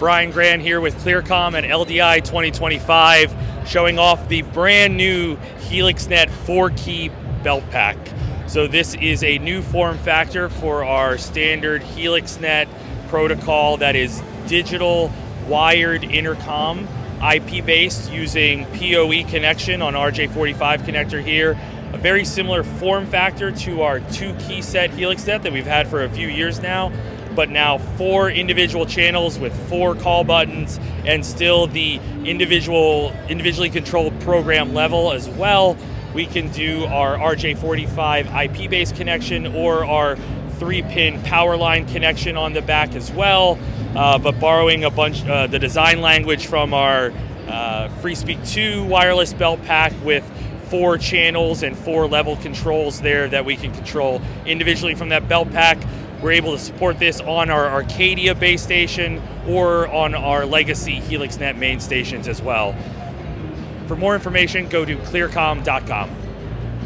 Brian Grant here with Clearcom at LDI 2025, showing off the brand new HelixNet 4-key Beltpack. So this is a new form factor for our standard HelixNet protocol that is digital wired intercom, IP-based, using PoE connection on RJ45 connector here. A very similar form factor to our 2-key set HelixNet that we've had for a few years now, but now 4 individual channels with 4 call buttons, and still the individually controlled program level as well. We can do our RJ45 IP-based connection or our 3-pin power line connection on the back as well, but borrowing a bunch the design language from our FreeSpeak 2 wireless Beltpack with 4 channels and 4 level controls there that we can control individually from that Beltpack. We're able to support this on our Arcadia base station or on our legacy HelixNet main stations as well. For more information, go to clearcom.com.